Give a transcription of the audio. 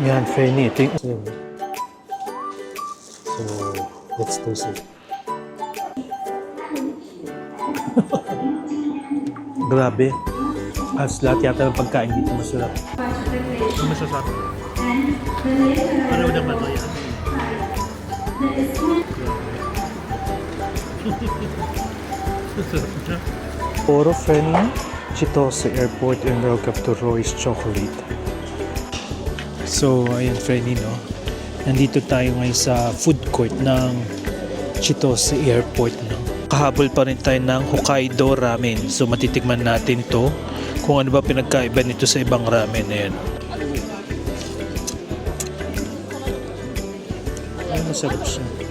Yan, Frenny. Ito yung... So, let's taste it. Grabe. As lahat yata ng pagkain dito masarap. Ano masasarap? Pareho naman ito yan. Poro Frenny, Chitose Airport and welcome to Roy's Chocolate. So, ayan Frenny, no? Nandito tayo ngayon sa food court ng Chitose Airport, no? Kahabol pa rin tayo ng Hokkaido Ramen. So, matitikman natin to kung ano ba pinagkaiba nito sa ibang ramen. Ayan. Ay, masarap siya.